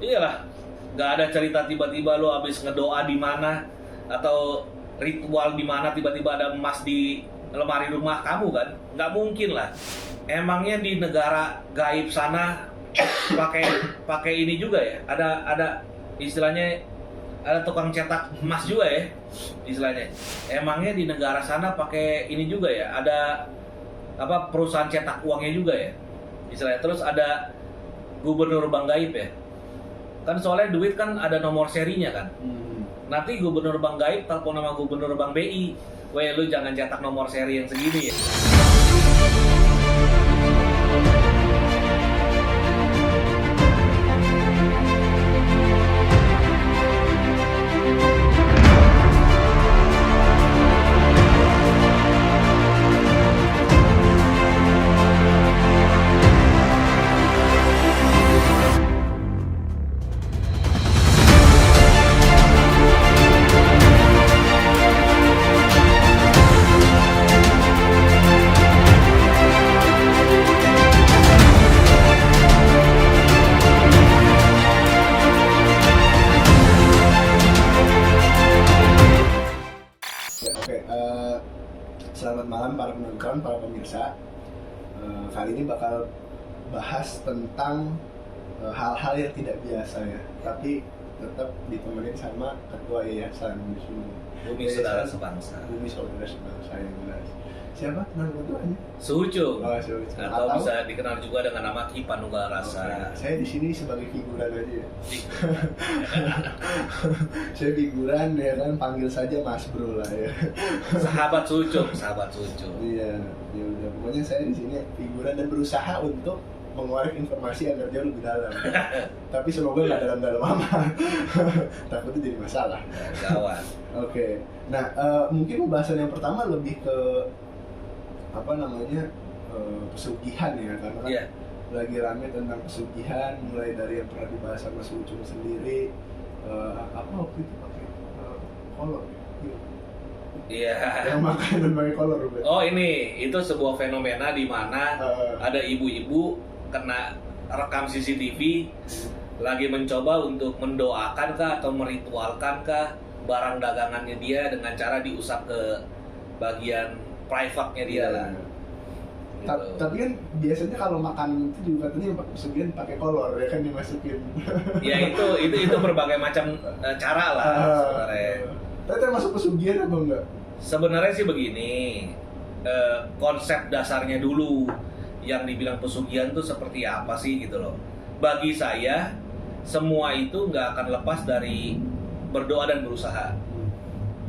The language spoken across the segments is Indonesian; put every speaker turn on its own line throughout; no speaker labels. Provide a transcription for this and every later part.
Iyalah, nggak ada cerita tiba-tiba lo habis ngedoa di mana atau ritual di mana tiba-tiba ada emas di lemari rumah kamu kan? Nggak mungkin lah. Emangnya di negara gaib sana pakai pakai ini juga ya? Ada istilahnya ada tukang cetak emas juga ya istilahnya. Emangnya di negara sana pakai ini juga ya? Ada apa perusahaan cetak uangnya juga ya? Istilahnya. Terus ada gubernur bank gaib ya? Kan soalnya duit kan ada nomor serinya kan. Nanti gubernur bank gaib telepon sama gubernur bank BI, weh lu jangan cetak nomor seri yang segini ya.
Selamat malam para penonton, para pemirsa. Kali ini bakal bahas tentang hal-hal yang tidak biasa ya, tapi tetap ditemenin sama ketua yayasan di sini.
Bumi Saudara Sebangsa.
Bumi Saudara Sebangsa yang jelas. Siapa nama ketuanya?
Suucung.
Oh, Suucung.
Atau bisa dikenal juga dengan nama Ki Panunggal Rasa.
Saya di sini sebagai figuran aja ya. Saya figuran ya kan, panggil saja Mas Bro lah ya.
Sahabat Suucung, sahabat Suucung.
Iya, ya udah pokoknya saya di sini figuran dan berusaha untuk mengorek informasi agar jauh lebih dalam. Tapi semoga nggak dalam-dalam amat. Takutnya jadi masalah.
Gawat.
Oke. Nah, mungkin pembahasan yang pertama lebih ke apa namanya pesugihan ya, karena kan lagi rame tentang pesugihan, mulai dari yang pernah dibahas sama Suucung sendiri, apa waktu itu pakai kolor ya?
Iya.
Yang makan dan pakai kolor.
Oh ini, itu sebuah fenomena di mana ada ibu-ibu kena rekam CCTV lagi mencoba untuk mendoakan kah atau meritualkan kah barang dagangannya dia dengan cara diusap ke bagian private-nya dia lah. Gitu.
Tapi kan biasanya kalau makan itu juga katanya yang pakai pesugihan pakai kolor ya kan dimasukin.
Ya itu berbagai macam cara lah sebenarnya.
Tapi termasuk pesugihan apa enggak?
Sebenarnya sih begini, konsep dasarnya dulu yang dibilang pesugihan tuh seperti apa sih gitu loh. Bagi saya semua itu nggak akan lepas dari berdoa dan berusaha.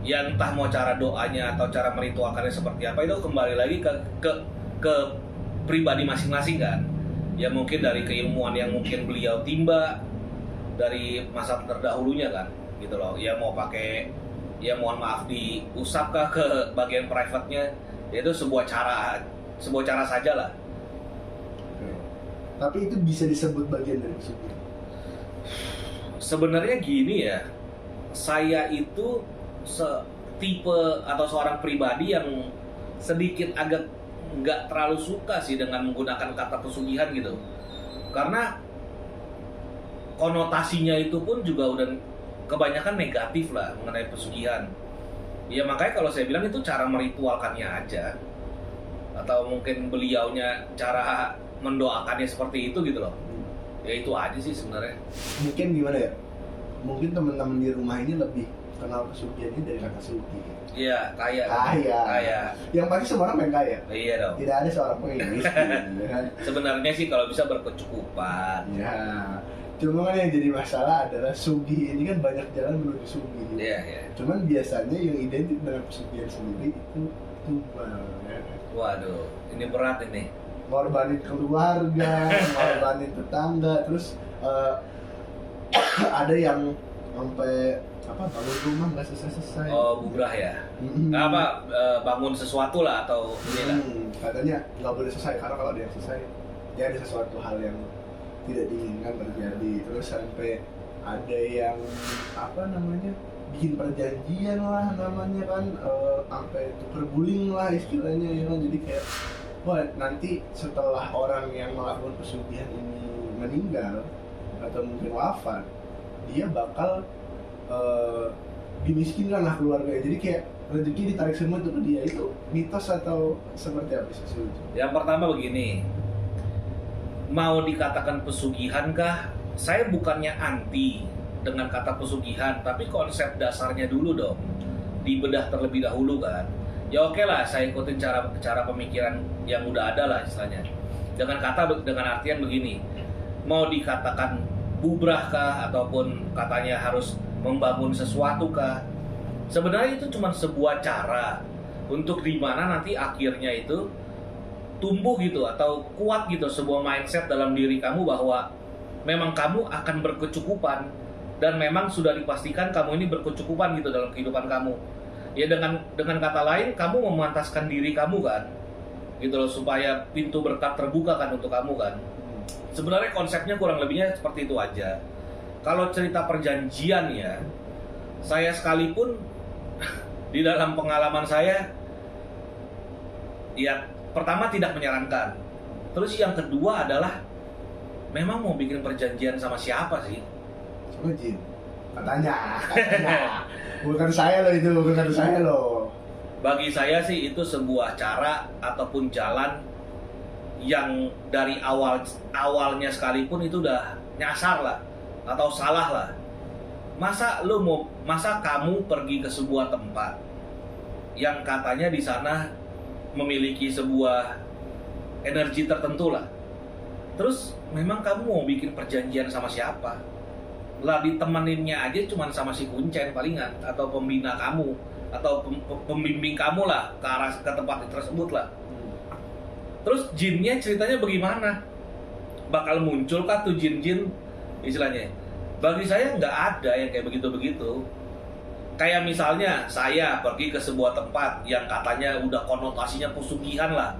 Ya entah mau cara doanya atau cara meritualkannya seperti apa itu kembali lagi ke pribadi masing-masing kan. Ya mungkin dari keilmuan yang mungkin beliau timba dari masa terdahulunya kan gitu loh. Ya mau pakai, ya mohon maaf diusap kah ke bagian private-nya, itu sebuah cara saja lah.
Tapi itu bisa disebut bagian dari pesugihan.
Sebenarnya gini ya, saya itu tipe atau seorang pribadi yang sedikit agak nggak terlalu suka sih dengan menggunakan kata pesugihan gitu, karena konotasinya itu pun juga udah kebanyakan negatif lah mengenai pesugihan. Ya makanya kalau saya bilang itu cara meritualkannya aja, atau mungkin beliaunya cara mendoakannya seperti itu gitu loh. Ya itu aja sih sebenarnya.
Mungkin gimana ya? Mungkin teman-teman di rumah ini lebih kenal pesugihan ini dari kata sugi.
Iya, kaya.
Yang pasti semua orang pengen kaya.
Iya dong.
Tidak ada seorang pun yang miskin. Ya kan?
Sebenarnya sih kalau bisa berkecukupan.
Ya. Cuma kan yang jadi masalah adalah sugi ini kan banyak jalan menuju sugi.
Iya.
Cuman biasanya yang identik dengan pesugihan sendiri itu tumbal. Ya.
Waduh, ini berat ini.
Ngorbanin keluarga, ngorbanin tetangga, terus ada yang sampai bangun rumah nggak selesai.
Oh, bubrah ya. Bangun sesuatu lah atau inilah.
Katanya nggak boleh selesai karena kalau ada yang selesai ya ada sesuatu hal yang tidak diinginkan terjadi. Terus sampai ada yang bikin perjanjian lah namanya kan, sampai tuker guling lah istilahnya ya kan. Jadi kayak wah nanti setelah orang yang melakukan pesugihan ini meninggal, atau mungkin wafat, dia bakal dimiskinkan lah keluarganya. Jadi kayak rezeki ditarik semua tuh ke dia. Itu mitos atau seperti apa sih?
Yang pertama begini, mau dikatakan pesugihan kah? Saya bukannya anti dengan kata pesugihan, tapi konsep dasarnya dulu dong dibedah terlebih dahulu kan. Ya oke lah, saya ikutin cara pemikiran yang udah ada lah istilahnya. Dengan artian begini, mau dikatakan bubrah kah ataupun katanya harus membangun sesuatu kah? Sebenarnya itu cuma sebuah cara untuk dimana nanti akhirnya itu tumbuh gitu atau kuat gitu sebuah mindset dalam diri kamu bahwa memang kamu akan berkecukupan dan memang sudah dipastikan kamu ini berkecukupan gitu dalam kehidupan kamu. Ya dengan kata lain kamu memantaskan diri kamu kan, gitu loh, supaya pintu berkat terbuka kan untuk kamu kan. Sebenarnya konsepnya kurang lebihnya seperti itu aja. Kalau cerita perjanjian ya, saya sekalipun di dalam pengalaman saya, ya pertama tidak menyarankan. Terus yang kedua adalah memang mau bikin perjanjian sama siapa sih?
Sama jin. Katanya. Bukan saya loh itu, bukan saya loh.
Bagi saya sih itu sebuah cara ataupun jalan yang dari awalnya sekalipun itu udah nyasar lah atau salah lah. Masa kamu pergi ke sebuah tempat yang katanya di sana memiliki sebuah energi tertentu lah. Terus memang kamu mau bikin perjanjian sama siapa? Lah ditemeninnya aja cuman sama si kuncen palingan atau pembina kamu atau pembimbing kamu lah ke tempat tersebut lah. Terus jinnya ceritanya bagaimana? Bakal muncul kah tuh jin-jin istilahnya? Bagi saya nggak ada yang kayak begitu-begitu. Kayak misalnya saya pergi ke sebuah tempat yang katanya udah konotasinya pesugihan lah,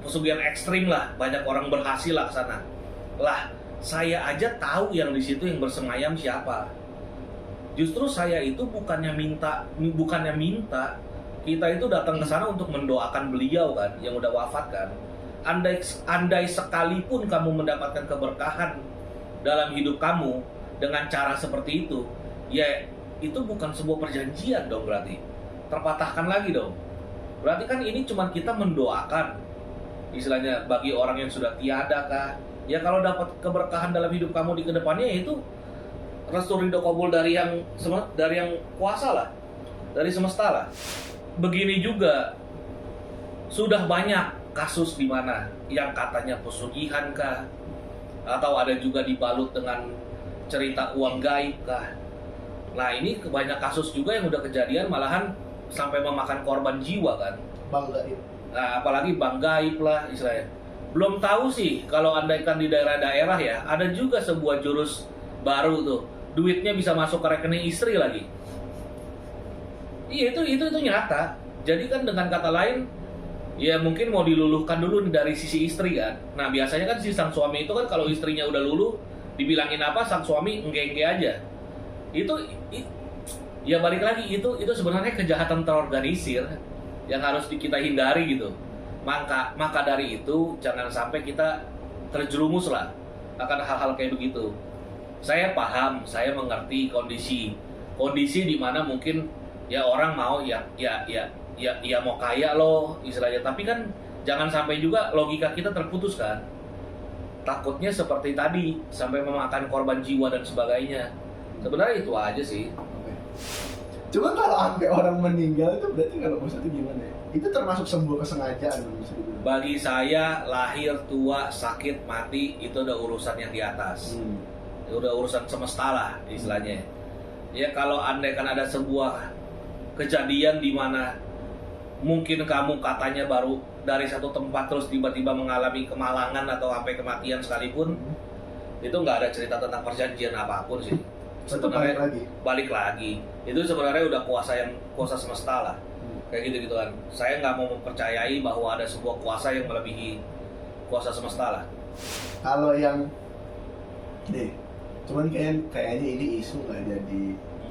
pesugihan ekstrim lah, banyak orang berhasil lah ke sana. Lah saya aja tahu yang di situ yang bersemayam siapa. Justru saya itu bukannya minta kita itu datang ke sana untuk mendoakan beliau kan yang udah wafat kan. Andai sekalipun kamu mendapatkan keberkahan dalam hidup kamu dengan cara seperti itu, ya itu bukan sebuah perjanjian dong, berarti terpatahkan lagi dong. Berarti kan ini cuma kita mendoakan istilahnya bagi orang yang sudah tiada kah. Ya kalau dapat keberkahan dalam hidup kamu di kedepannya, ya itu restu ridho qabul dari yang kuasa lah, dari semesta lah. Begini juga sudah banyak kasus di mana yang katanya pesugihan kah, atau ada juga dibalut dengan cerita uang gaib kah. Nah ini banyak kasus juga yang udah kejadian malahan sampai memakan korban jiwa kan.
Bang gaib.
Nah, apalagi bang gaib lah istilahnya. Belum tahu sih kalau andaikan di daerah-daerah ya, ada juga sebuah jurus baru tuh, duitnya bisa masuk ke rekening istri lagi. Iya itu nyata. Jadi kan dengan kata lain, ya mungkin mau diluluhkan dulu dari sisi istri kan. Nah biasanya kan si sang suami itu kan kalau istrinya udah luluh, dibilangin apa sang suami engge-engge aja. Itu ya balik lagi itu sebenarnya kejahatan terorganisir yang harus kita hindari gitu. Maka dari itu jangan sampai kita terjerumus lah akan hal-hal kayak begitu. Saya paham, saya mengerti kondisi di mana mungkin ya orang mau ya mau kaya loh istilahnya, tapi kan jangan sampai juga logika kita terputus kan. Takutnya seperti tadi sampai memakan korban jiwa dan sebagainya. Sebenarnya itu aja sih.
Cuma kalau sampai orang meninggal itu berarti kalau maksudnya gimana ya? Itu termasuk sebuah kesengajaan bisa dibilang.
Bagi saya lahir, tua, sakit, mati itu udah urusan yang di atas. Udah urusan semesta lah istilahnya. Ya kalau andaikan ada sebuah kejadian di mana mungkin kamu katanya baru dari satu tempat terus tiba-tiba mengalami kemalangan atau sampai kematian sekalipun, itu nggak ada cerita tentang perjanjian apapun sih. Sebenarnya balik lagi itu sebenarnya udah kuasa semesta lah, kayak gitu kan. Saya nggak mau mempercayai bahwa ada sebuah kuasa yang melebihi kuasa semesta lah.
Kalau yang cuman kayaknya ini isu nggak jadi,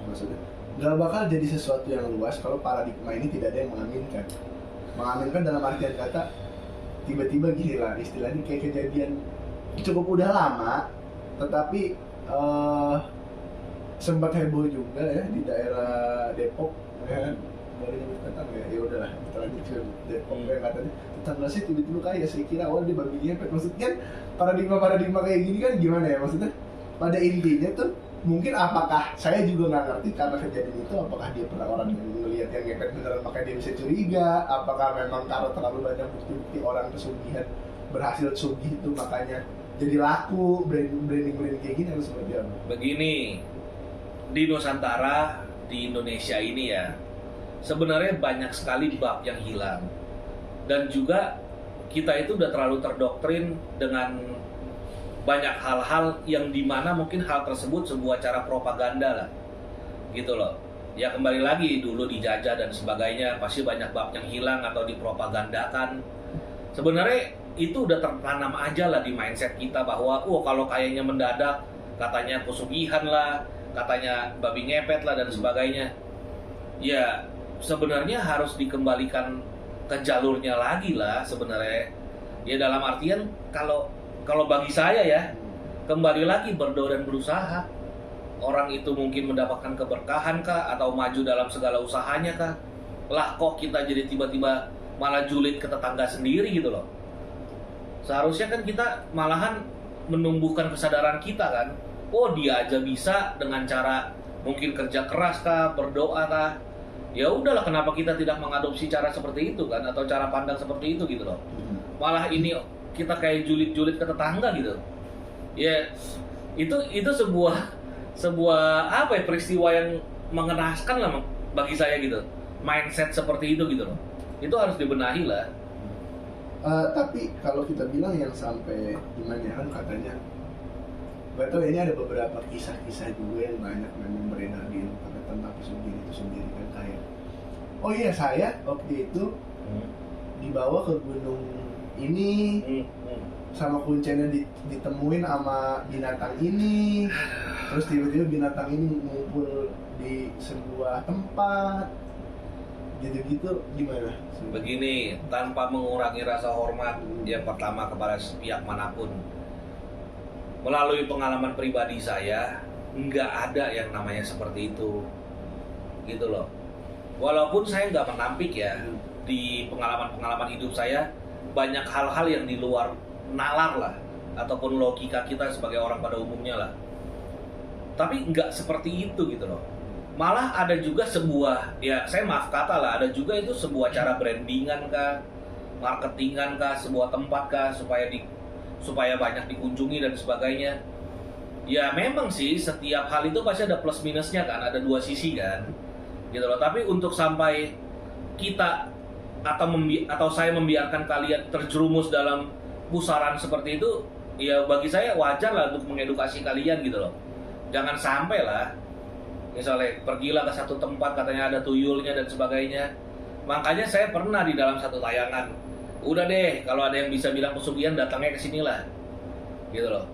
maksudnya nggak bakal jadi sesuatu yang luas kalau paradigma ini tidak ada yang mengaminkan dalam artian kata tiba-tiba gini lah istilahnya, kayak kejadian cukup udah lama tetapi sempat heboh juga ya di daerah Depok ya. Boleh nyebut tetangga ya, ya udahlah kita lanjut ke Depok ya, katanya tetangga sih tiba-tiba kaya, saya kira awal dia babi ngepet. Maksudnya kan paradigma kayak gini kan gimana ya, maksudnya pada intinya tuh mungkin apakah saya juga nggak ngerti karena kejadian itu, apakah dia pernah orang yang melihat yang ngepet beneran makanya dia bisa curiga, apakah memang karena terlalu banyak bukti-bukti orang kesugihan berhasil sugih itu makanya jadi laku branding kayak gini, harus seperti apa?
Begini, di Nusantara, di Indonesia ini ya, sebenarnya banyak sekali bab yang hilang. Dan juga kita itu udah terlalu terdoktrin dengan banyak hal-hal yang dimana mungkin hal tersebut sebuah cara propaganda lah, gitu loh. Ya kembali lagi, dulu dijajah dan sebagainya, pasti banyak bab yang hilang atau dipropagandakan. Sebenarnya itu udah tertanam aja lah di mindset kita bahwa kalau kayaknya mendadak, katanya pesugihan lah, katanya babi ngepet lah dan sebagainya. Ya sebenarnya harus dikembalikan ke jalurnya lagi lah sebenarnya. Ya dalam artian kalau bagi saya ya, kembali lagi berdoa dan berusaha. Orang itu mungkin mendapatkan keberkahan kah, atau maju dalam segala usahanya kah? Lah kok kita jadi tiba-tiba malah julid ke tetangga sendiri gitu loh. Seharusnya kan kita malahan menumbuhkan kesadaran kita kan. Oh dia aja bisa dengan cara mungkin kerja keras kah, berdoa kah. Ya udahlah, kenapa kita tidak mengadopsi cara seperti itu kan, atau cara pandang seperti itu gitu loh. Malah ini kita kayak julid-julid ke tetangga gitu. Ya itu sebuah apa ya, peristiwa yang mengenaskan lah bagi saya gitu. Mindset seperti itu gitu loh. Itu harus dibenahi lah.
Tapi kalau kita bilang yang sampai gimana ya, kan katanya gak tau, ini ada beberapa kisah-kisah juga yang banyak memang beredar di internet tentang pesugihan itu sendiri kan, kayak oh iya saya waktu itu dibawa ke gunung ini sama kuncinya ditemuin sama binatang ini, terus tiba-tiba binatang ini ngumpul di sebuah tempat gitu-gitu. Gimana?
Begini, tanpa mengurangi rasa hormat yang pertama kepada pihak manapun, melalui pengalaman pribadi saya, nggak ada yang namanya seperti itu, gitu loh. Walaupun saya nggak menampik ya, di pengalaman hidup saya banyak hal-hal yang di luar nalar lah, ataupun logika kita sebagai orang pada umumnya lah. Tapi nggak seperti itu gitu loh. Malah ada juga sebuah, ya saya maaf kata lah, ada juga itu sebuah cara brandingan kah, marketingan kah, sebuah tempat kah, supaya banyak dikunjungi dan sebagainya. Ya memang sih setiap hal itu pasti ada plus minusnya kan, ada dua sisi kan, gitu loh. Tapi untuk sampai kita atau saya membiarkan kalian terjerumus dalam pusaran seperti itu, ya bagi saya wajar lah untuk mengedukasi kalian gitu loh. Jangan sampai lah, misalnya pergilah ke satu tempat katanya ada tuyulnya dan sebagainya. Makanya saya pernah di dalam satu tayangan, udah deh kalau ada yang bisa bilang pesugihan datangnya ke sini lah, gitu loh.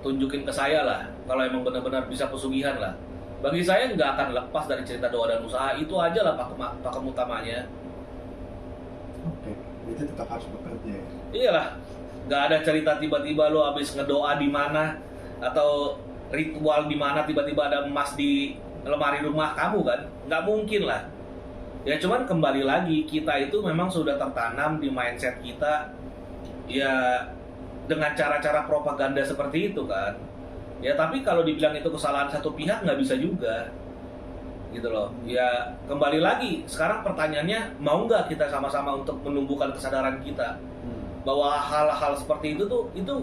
Tunjukin ke saya lah kalau emang benar-benar bisa pesugihan lah. Bagi saya nggak akan lepas dari cerita doa dan usaha, itu aja lah pakem utamanya.
Oke, itu tetap harus bekerja ya?
Iyalah, nggak ada cerita tiba-tiba lo abis ngedoa di mana atau ritual di mana tiba-tiba ada emas di lemari rumah kamu kan, nggak mungkin lah. Ya cuman kembali lagi, kita itu memang sudah tertanam di mindset kita ya dengan cara-cara propaganda seperti itu kan. Ya tapi kalau dibilang itu kesalahan satu pihak nggak bisa juga, gitu loh. Ya kembali lagi, sekarang pertanyaannya mau nggak kita sama-sama untuk menumbuhkan kesadaran kita bahwa hal-hal seperti itu tuh itu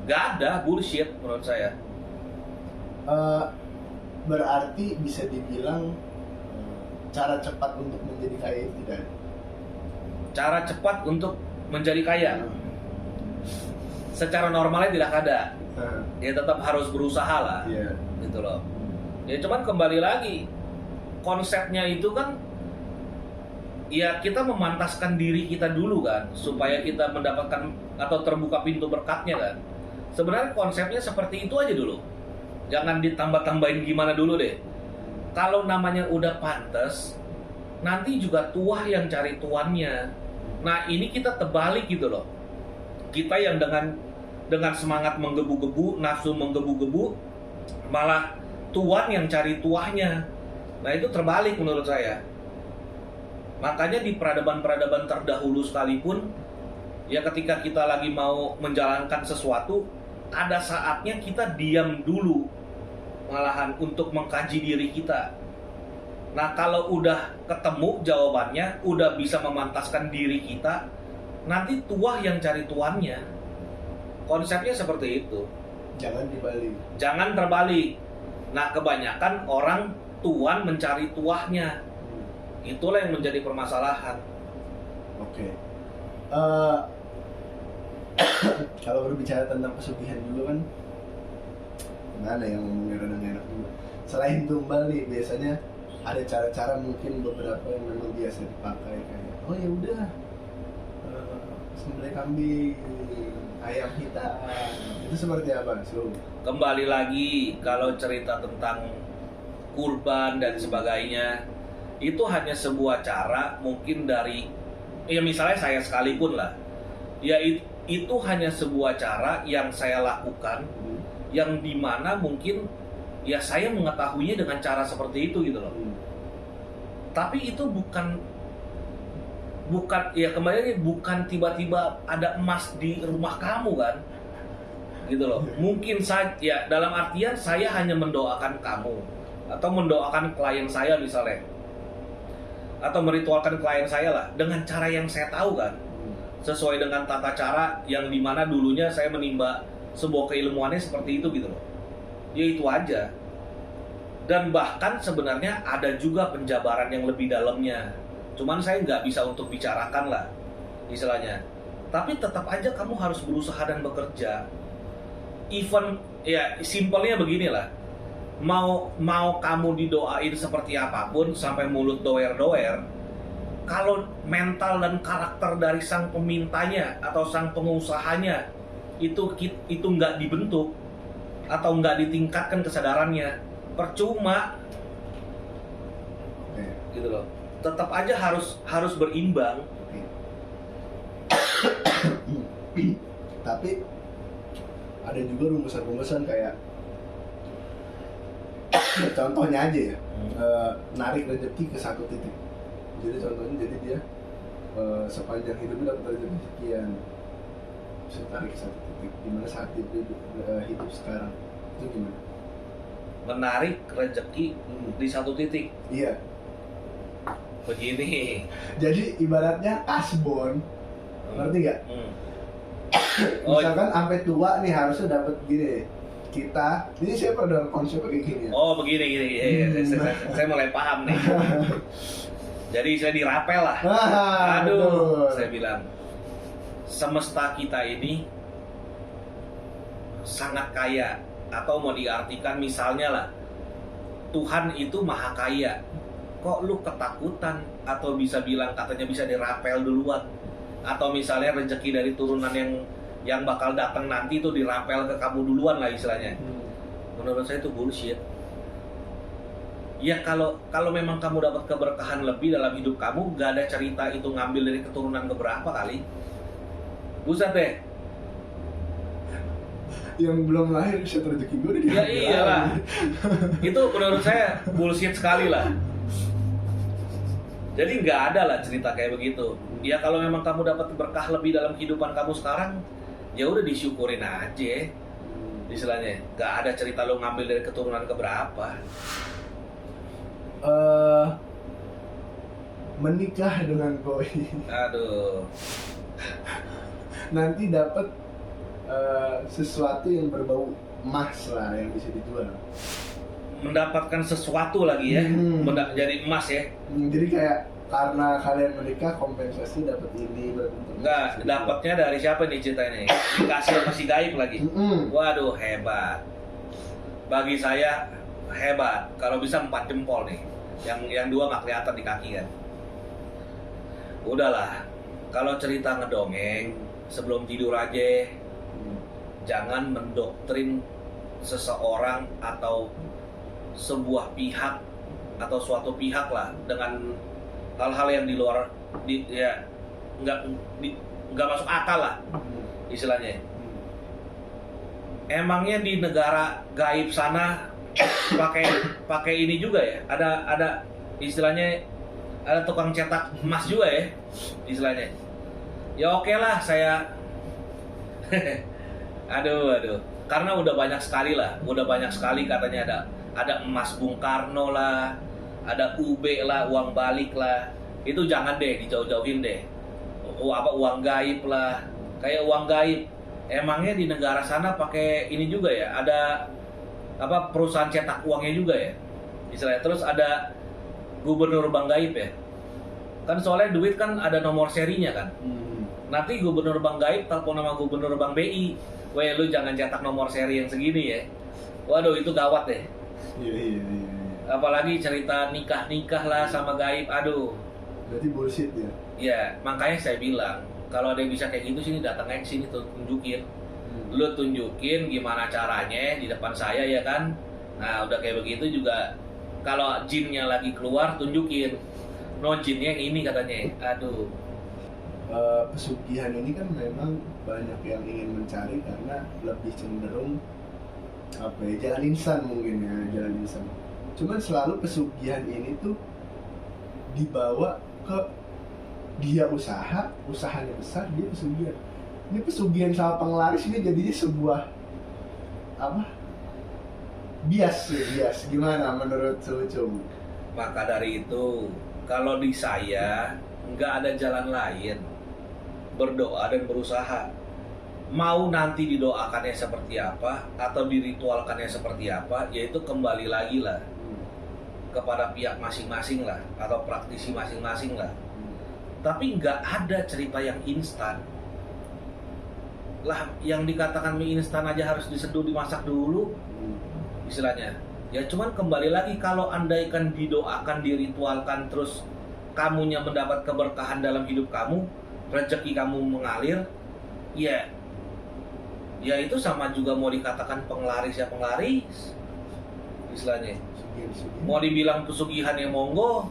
nggak ada, bullshit menurut saya.
Berarti bisa dibilang cara cepat untuk menjadi kaya itu tidak ada?
Cara cepat untuk menjadi kaya secara normalnya tidak ada. Ya tetap harus berusaha lah, gitu loh. Ya cuman kembali lagi, konsepnya itu kan ya kita memantaskan diri kita dulu kan, supaya kita mendapatkan atau terbuka pintu berkatnya kan. Sebenarnya konsepnya seperti itu aja dulu. Jangan ditambah-tambahin gimana dulu deh. Kalau namanya udah pantas, nanti juga tuah yang cari tuannya. Nah ini kita terbalik gitu loh. Kita yang dengan dengan semangat menggebu-gebu, nafsu menggebu-gebu, malah tuan yang cari tuahnya. Nah itu terbalik menurut saya. Makanya di peradaban-peradaban terdahulu sekalipun, ya ketika kita lagi mau menjalankan sesuatu, ada saatnya kita diam dulu, malahan untuk mengkaji diri kita. Nah kalau udah ketemu jawabannya, udah bisa memantaskan diri kita, nanti tuah yang cari tuannya. Konsepnya seperti itu.
Jangan dibalik.
Jangan terbalik. Nah kebanyakan orang tuan mencari tuahnya. Itulah yang menjadi permasalahan.
Oke. Kalau berbicara tentang pesugihan dulu kan, mana yang ngomongnya rada nggak enak dulu. Selain tumbal nih, biasanya ada cara-cara mungkin beberapa yang memang biasa dipakai kayak, oh ya udah, sembelih kambing, ayam hitam, itu seperti apa? So,
Kembali lagi kalau cerita tentang kurban dan sebagainya, itu hanya sebuah cara mungkin dari, ya misalnya saya sekalipun lah, ya itu hanya sebuah cara yang saya lakukan, yang dimana mungkin ya saya mengetahuinya dengan cara seperti itu gitu loh. Tapi itu bukan ya kembali lagi, bukan tiba-tiba ada emas di rumah kamu kan, gitu loh. Mungkin saja dalam artian saya hanya mendoakan kamu atau mendoakan klien saya misalnya, atau meritualkan klien saya lah dengan cara yang saya tahu kan, sesuai dengan tata cara yang dimana dulunya saya menimba sebuah keilmuannya seperti itu gitu loh. Ya itu aja. Dan bahkan sebenarnya ada juga penjabaran yang lebih dalamnya. Cuman saya nggak bisa untuk bicarakan lah istilahnya. Tapi tetap aja kamu harus berusaha dan bekerja. Even ya simpelnya beginilah. Mau kamu didoain seperti apapun sampai mulut doer-doer, kalau mental dan karakter dari sang pemintanya atau sang pengusahanya itu nggak dibentuk atau nggak ditingkatkan kesadarannya, percuma. Gitu loh. Tetap aja harus berimbang.
Tapi ada juga rumusan-rumusan kayak contohnya aja ya, narik rezeki ke satu titik. Jadi contohnya dia sepanjang hidupnya dapat rezeki sekian, bisa tarik ke satu titik. Gimana saat itu hidup sekarang itu gimana?
Menarik rezeki di satu titik.
Iya.
Begini.
Jadi ibaratnya kasbon, ngerti nggak? Misalkan sampai tua nih harusnya dapat gini. Kita, ini saya pada konsepnya kayak gini ya.
Oh begini gini. Saya mulai paham nih. Jadi saya dirapel lah. Aduh, saya bilang semesta kita ini sangat kaya, atau mau diartikan misalnya lah, Tuhan itu maha kaya. Kok lu ketakutan atau bisa bilang katanya bisa dirapel duluan, atau misalnya rezeki dari turunan yang bakal datang nanti itu dirapel ke kamu duluan lah istilahnya. Menurut saya itu bullshit. Ya kalau memang kamu dapat keberkahan lebih dalam hidup kamu, gak ada cerita itu ngambil dari keturunan keberapa kali. Buset deh.
Yang belum lahir bisa rezeki gue udah
Ya iyalah. Itu menurut saya bullshit sekali lah. Jadi nggak ada lah cerita kayak begitu. Ya kalau memang kamu dapat berkah lebih dalam kehidupan kamu sekarang, ya udah disyukurin aja. Istilahnya, nggak ada cerita lo ngambil dari keturunan keberapa.
Menikah dengan boy.
Aduh.
Nanti dapat sesuatu yang berbau emas lah yang bisa dijual.
Mendapatkan sesuatu lagi ya, jadi emas ya.
Jadi kayak karena kalian menikah kompensasi dapat ini berbentuk.
Enggak, dapatnya dari siapa nih ceritanya? Dikasih masih gaib lagi. Waduh, hebat. Bagi saya hebat. Kalau bisa 4 jempol nih. Yang 2 nggak kelihatan di kaki kan. Udahlah. Kalau cerita ngedongeng sebelum tidur aja. Jangan mendoktrin seseorang atau sebuah pihak atau suatu pihak lah dengan hal-hal yang di luar nggak masuk akal lah istilahnya. emangnya di negara gaib sana pakai ini juga ya? Ada istilahnya, ada tukang cetak emas juga ya istilahnya. Ya oke lah saya aduh, karena udah banyak sekali katanya ada emas Bung Karno lah, ada UB lah, uang balik lah. Itu jangan deh, dijauh-jauhin deh. Uang gaib lah, kayak uang gaib. Emangnya di negara sana pakai ini juga ya? Ada perusahaan cetak uangnya juga ya? Istilahnya. Terus ada gubernur bank gaib ya? Kan soalnya duit kan ada nomor serinya kan? Nanti gubernur bank gaib telepon sama gubernur bank BI, weh lu jangan cetak nomor seri yang segini ya. Waduh itu gawat deh.
Iya.
Apalagi cerita nikah lah sama gaib, aduh.
Berarti bullshit ya?
Ya makanya saya bilang, kalau ada yang bisa kayak gitu sini datang aja sini tuh tunjukin. Lu tunjukin gimana caranya di depan saya ya kan. Nah udah kayak begitu juga, kalau jinnya lagi keluar tunjukin. No jinnya yang ini katanya, aduh.
Pesugihan ini kan memang banyak yang ingin mencari karena lebih cenderung jalan instan mungkin ya, jalan instan. Cuman selalu pesugihan ini tuh dibawa ke dia usahanya besar, dia pesugihan. Ini pesugihan sama penglaris ini jadinya sebuah bias. Gimana menurut Sucung?
Maka dari itu, kalau di saya nggak ada jalan lain, berdoa dan berusaha. Mau nanti didoakannya seperti apa atau diritualkannya seperti apa, yaitu kembali lagi lah kepada pihak masing-masing lah atau praktisi masing-masing lah. Tapi nggak ada cerita yang instan lah. Yang dikatakan mie instan aja harus diseduh, dimasak dulu istilahnya. Ya cuman kembali lagi, kalau andaikan didoakan, diritualkan, terus kamunya mendapat keberkahan dalam hidup kamu, rezeki kamu mengalir, ya itu sama juga mau dikatakan penglaris ya penglaris istilahnya. Mau dibilang pesugihan ya monggo,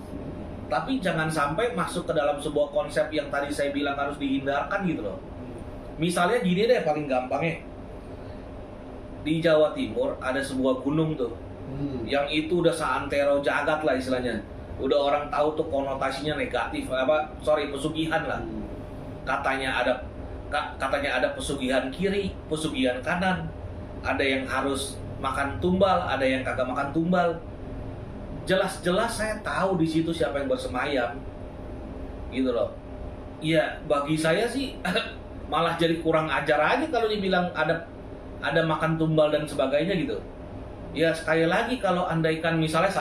tapi jangan sampai masuk ke dalam sebuah konsep yang tadi saya bilang harus dihindarkan gitu loh. Misalnya gini deh paling gampangnya, di Jawa Timur ada sebuah gunung tuh, yang itu udah seantero jagat lah istilahnya. Udah orang tahu tuh konotasinya negatif, pesugihan lah. Katanya ada pesugihan kiri, pesugihan kanan. Ada yang harus makan tumbal, ada yang kagak makan tumbal. Jelas-jelas saya tahu di situ siapa yang bersemayam, gitu loh. Ya bagi saya sih malah jadi kurang ajar aja kalau dibilang ada makan tumbal dan sebagainya gitu. Ya sekali lagi, kalau andaikan misalnya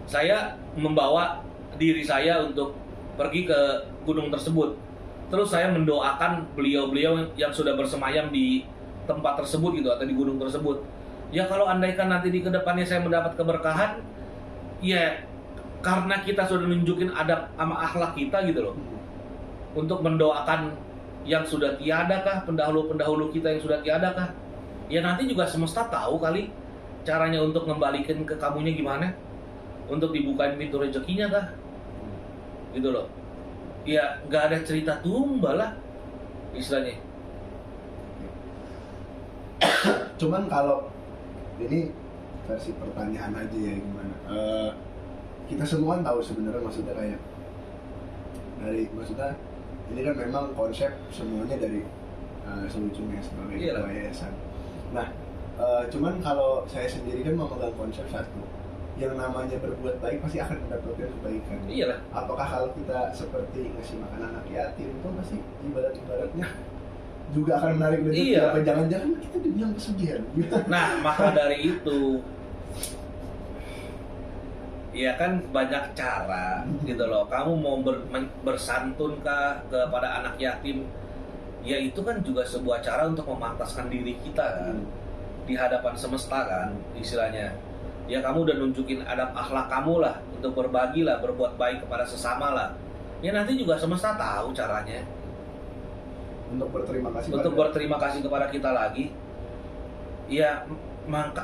saya membawa diri saya untuk pergi ke gunung tersebut, terus saya mendoakan beliau-beliau yang sudah bersemayam di tempat tersebut gitu atau di gunung tersebut. Ya kalau andaikan nanti di kedepannya saya mendapat keberkahan, ya karena kita sudah nunjukin adab sama akhlak kita gitu loh, untuk mendoakan yang sudah tiada kah, pendahulu-pendahulu kita yang sudah tiada kah. Ya nanti juga semesta tahu kali caranya untuk ngembalikan ke kamunya gimana, untuk dibukain pintu rezekinya kah, gitu loh. Ya nggak ada cerita tumbal lah istilahnya.
Cuman kalau ini versi pertanyaan aja ya, gimana? Kita semua kan tahu sebenarnya maksudnya kayak maksudnya ini kan memang konsep semuanya dari Sucung ya sebagai ketua yayasan. Nah, cuman kalau saya sendiri kan memegang konsep satu, yang namanya berbuat baik pasti akan mendapatkan kebaikan.
Iyalah.
Apakah kalau kita seperti ngasih makan anak yatim itu pasti ibaratnya juga akan menarik rezeki?
Iya.
Apa jangan-jangan kita dibilang pesugihan?
Nah, maka dari itu, ya kan banyak cara gitu loh. Kamu mau bersantun kah kepada anak yatim, ya itu kan juga sebuah cara untuk memantaskan diri kita kan di hadapan semesta kan istilahnya. Ya kamu udah nunjukin adab akhlak kamu lah, untuk berbagi lah, berbuat baik kepada sesama lah. Ya nanti juga semesta tahu caranya
untuk
berterima kasih kepada kita lagi. Ya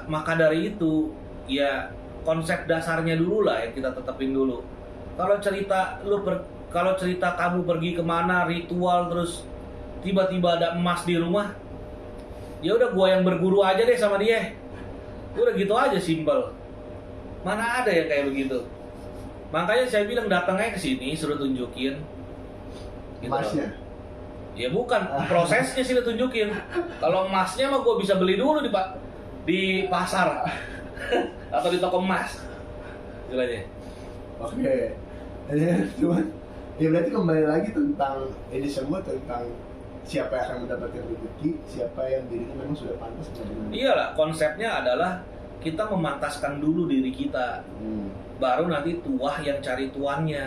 maka dari itu, ya konsep dasarnya dulu lah yang kita tetapin dulu. Kalau cerita kamu pergi kemana ritual terus tiba-tiba ada emas di rumah, Ya udah gua yang berguru aja deh sama dia. Udah gitu aja, simple. Mana ada yang kayak begitu. Makanya saya bilang datangnya ke sini suruh tunjukin. Gitu
Emasnya.
Ya bukan, prosesnya sih ditunjukin. Kalau emasnya mah gua bisa beli dulu di pasar atau di toko emas. Istilahnya.
Oke. Cuman ya berarti kembali lagi tentang ini semua tentang siapa yang akan mendapatkan rezeki, siapa yang dirinya memang sudah pantas benar-benar.
Iyalah, konsepnya adalah kita memantaskan dulu diri kita. Baru nanti tuah yang cari tuannya.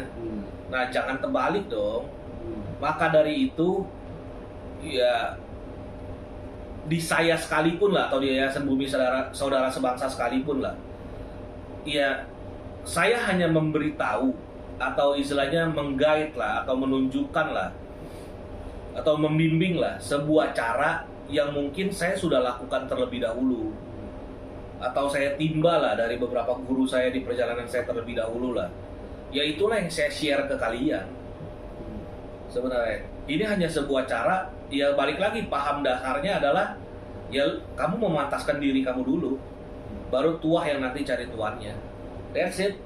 Nah, jangan terbalik dong. Maka dari itu ya di saya sekalipun lah, atau di Yayasan Bumi Saudara Sebangsa sekalipun lah, ya saya hanya memberitahu atau istilahnya menggait lah, atau menunjukkan lah, atau membimbing lah sebuah cara yang mungkin saya sudah lakukan terlebih dahulu, atau saya timba lah dari beberapa guru saya di perjalanan saya terlebih dahulu lah. Ya itulah yang saya share ke kalian. Sebenarnya ini hanya sebuah cara, ya balik lagi paham dasarnya adalah ya kamu memantaskan diri kamu dulu, baru tuah yang nanti cari tuannya. That's it.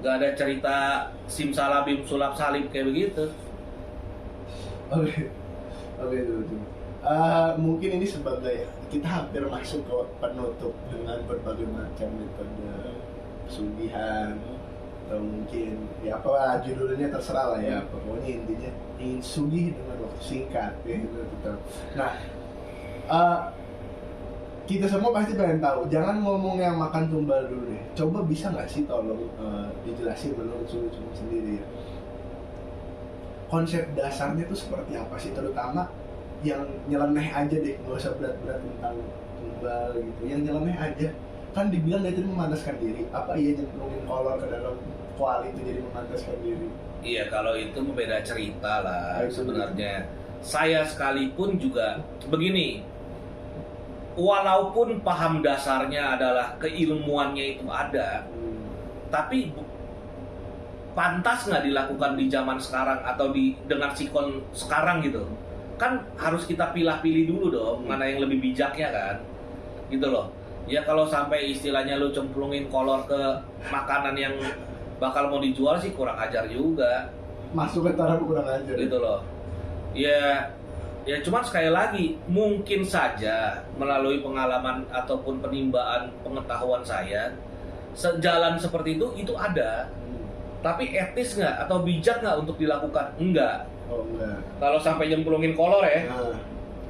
Gak ada cerita simsalabim sulap salib kayak begitu.
Oke, itu. Mungkin ini sebagai kita hampir masuk ke penutup dengan berbagai macam metode pesugihan, atau mungkin ya apa judulnya terserah lah ya, pokoknya intinya ingin sugih dengan waktu singkat ya gitu. Nah, kita semua pasti pengen tahu, jangan ngomong yang makan tumbal dulu deh, coba bisa nggak sih tolong dijelasin menurut sudut sendiri ya, konsep dasarnya itu seperti apa sih, terutama yang nyeleneh aja deh, nggak usah berat-berat tentang tumbal gitu, yang nyeleneh aja. Kan dibilang dia itu memantaskan diri, apa iya nyemplungin kolor ke dalam kuali itu jadi memantaskan diri?
Iya, kalau itu beda cerita lah sebenarnya. Saya sekalipun juga begini, walaupun paham dasarnya adalah keilmuannya itu ada, tapi pantas nggak dilakukan di zaman sekarang atau dengan sikon sekarang gitu? Kan harus kita pilih-pilih dulu dong, mana yang lebih bijaknya kan, gitu loh. Ya kalau sampai istilahnya lu cemplungin kolor ke makanan yang bakal mau dijual sih kurang ajar juga.
Masuk ke taraf kurang ajar.
Gitu loh. Ya cuman sekali lagi mungkin saja melalui pengalaman ataupun penimbaan pengetahuan saya, sejalan seperti itu ada. Tapi etis nggak atau bijak nggak untuk dilakukan? Enggak.
Oh enggak.
Kalau sampai nyemplungin kolor ya,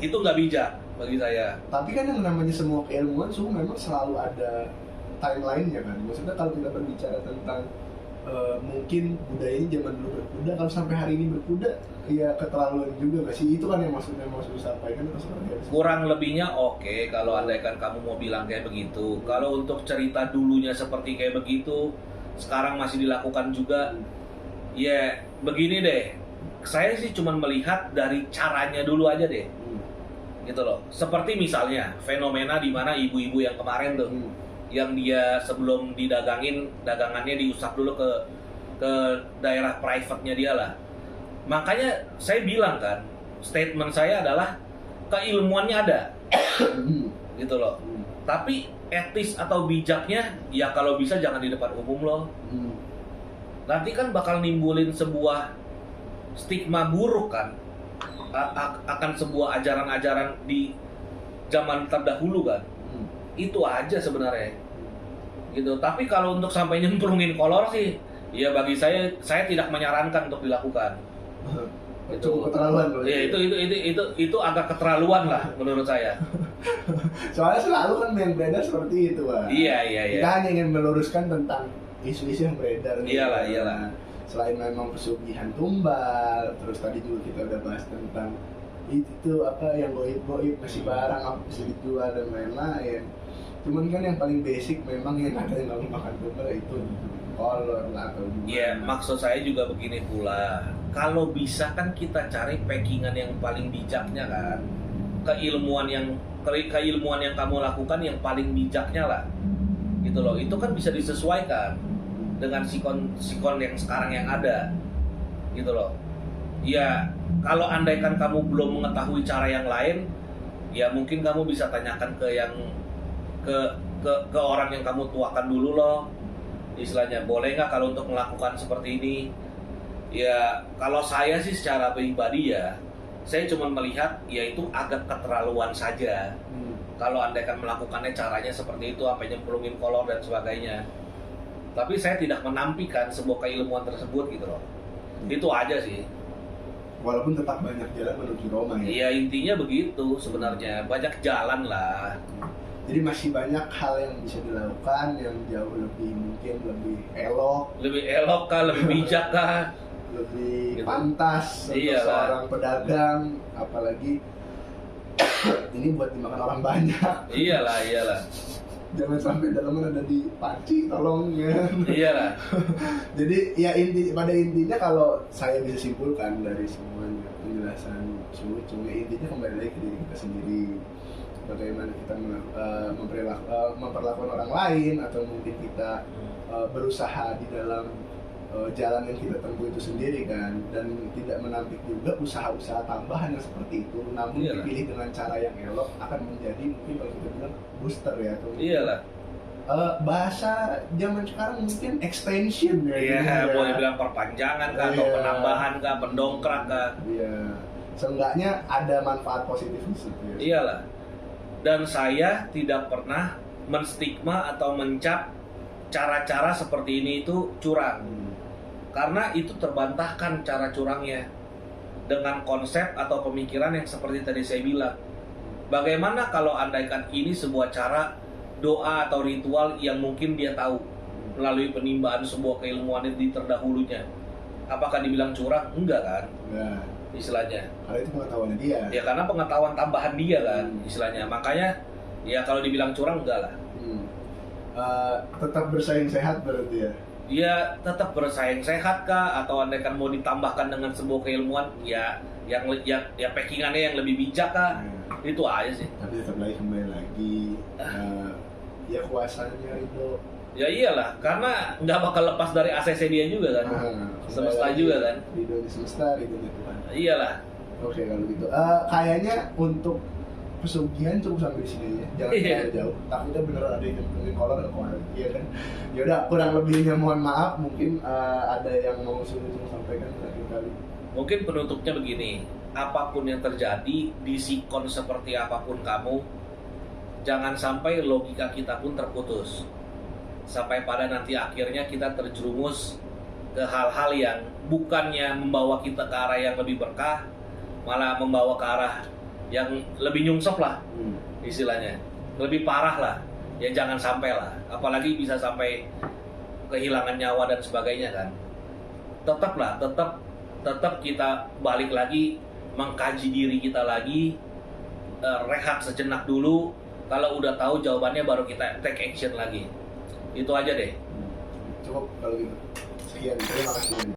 itu nggak bijak bagi saya.
Tapi kan yang namanya semua keilmuan memang selalu ada timeline-nya kan. Maksudnya kalau kita berbicara tentang mungkin budaya ini zaman dulu berkuda, kalau sampai hari ini berkuda, ya keterlaluan juga nggak sih? Itu kan yang maksudnya mau disampaikan atau seperti apa?
Kurang lebihnya oke, kalau andaikan kamu mau bilang kayak begitu. Kalau untuk cerita dulunya seperti kayak begitu, sekarang masih dilakukan juga, ya begini deh. Saya sih cuma melihat dari caranya dulu aja deh. Gitu loh. Seperti misalnya fenomena di mana ibu-ibu yang kemarin tuh, yang dia sebelum didagangin, dagangannya diusap dulu ke daerah private-nya dia lah. Makanya saya bilang kan, statement saya adalah keilmuannya ada. Gitu loh. Tapi etis atau bijaknya ya kalau bisa jangan di depan umum loh. Nanti kan bakal nimbulin sebuah stigma buruk kan akan sebuah ajaran-ajaran di zaman terdahulu kan. Itu aja sebenarnya gitu. Tapi kalau untuk sampai nyemplungin kolor sih ya bagi saya tidak menyarankan untuk dilakukan.
Cukup keterlaluan loh.
Ya itu agak keterlaluan lah menurut saya.
Soalnya selalu kan yang beredar seperti itu, Pak.
Iya.
Kita hanya ingin meluruskan tentang isu-isu yang beredar.
Iyalah.
Selain memang pesugihan tumbal, terus tadi juga kita udah bahas tentang itu apa yang goib masih barang apa bisa dijual dan lain-lain. Cuman kan yang paling basic memang yang ada yang nggak makan tumbal itu kolor lah atau gimana.
Iya, maksud saya juga begini pula. Kalau bisa kan kita cari packingan yang paling bijaknya kan. Keilmuan yang kamu lakukan yang paling bijaknya lah. Gitu loh. Itu kan bisa disesuaikan dengan sikon yang sekarang yang ada. Gitu loh. Ya, kalau andaikan kamu belum mengetahui cara yang lain, ya mungkin kamu bisa tanyakan ke yang ke orang yang kamu tuakan dulu loh, istilahnya boleh nggak kalau untuk melakukan seperti ini. Ya kalau saya sih secara pribadi ya, saya cuma melihat ya itu agak keterlaluan saja. Kalau andaikan melakukannya caranya seperti itu, apa nyemplungin kolor dan sebagainya. Tapi saya tidak menampikan sebuah keilmuan tersebut gitu loh. Itu aja sih.
Walaupun tetap banyak jalan menuju Roma ya.
Iya intinya begitu sebenarnya, banyak jalan lah.
Jadi masih banyak hal yang bisa dilakukan yang jauh lebih mungkin lebih elok,
Kah, lebih bijak kah?
lebih
Gitu.
pantas untuk
Iyalah.
seorang pedagang, apalagi ini buat dimakan orang banyak.
Iyalah.
Jangan sampai dalamnya ada di panci, tolong ya.
Iyalah.
Jadi ya pada intinya kalau saya bisa simpulkan dari semuanya penjelasan cuma intinya kembali lagi ke diri kita sendiri. Bagaimana kita memperlakukan orang lain, atau mungkin kita berusaha di dalam jalan yang kita tempuh itu sendiri kan, dan tidak menampik juga usaha-usaha tambahan yang seperti itu, namun
Iyalah.
dipilih dengan cara yang elok akan menjadi mungkin kalau kita bilang booster ya, atau
Iyalah.
bahasa zaman sekarang mungkin extension ya.
Iya,
gitu ya.
boleh bilang perpanjangan kah, atau
Iya.
penambahan kah, pendongkrak kah.
Iya, seenggaknya ada manfaat positif di situ ya.
Iyalah. Dan saya tidak pernah menstigma atau mencap cara-cara seperti ini itu curang. Karena itu terbantahkan cara curangnya dengan konsep atau pemikiran yang seperti tadi saya bilang. Bagaimana kalau andaikan ini sebuah cara doa atau ritual yang mungkin dia tahu melalui penimbangan sebuah keilmuan itu di terdahulunya? Apakah dibilang curang? Enggak kan?
Nah,
Istilahnya.
karena itu pengetahuan dia.
Ya karena pengetahuan tambahan dia kan, istilahnya. Makanya ya kalau dibilang curang enggak lah.
Tetap bersaing sehat berarti ya.
Dia tetap bersaing sehat kah, atau andaikan mau ditambahkan dengan sebuah keilmuan ya yang packingannya yang lebih bijak kah? Itu aja sih.
Tapi tetap lagi kembali lagi ya kuasanya itu.
Ya iyalah, karena nggak bakal lepas dari ACC dia juga kan. Semesta juga kan.
Ridho di semesta, ridho di Tuhan.
Iyalah.
Oke kalau gitu. Kayaknya untuk pesugihan cukup sampai di sini ya. Jangan
Iya.
terlalu jauh. Takutnya beneran ada yang nyemplungin kolor ke kolor. Iya kan. Yaudah, kurang lebihnya mohon maaf. Mungkin ada yang mau suruh sampaikan terakhir kali.
Mungkin penutupnya begini, apapun yang terjadi, di sikon seperti apapun kamu, jangan sampai logika kita pun terputus. Sampai pada nanti akhirnya kita terjerumus ke hal-hal yang bukannya membawa kita ke arah yang lebih berkah, malah membawa ke arah yang lebih nyungsep lah, istilahnya. Lebih parah lah, ya jangan sampai lah. Apalagi bisa sampai kehilangan nyawa dan sebagainya kan. Tetap kita balik lagi, mengkaji diri kita lagi, rehat sejenak dulu. Kalau udah tahu jawabannya baru kita take action lagi. Itu aja deh.
Cukup kalau gitu. Sekian, terima kasih.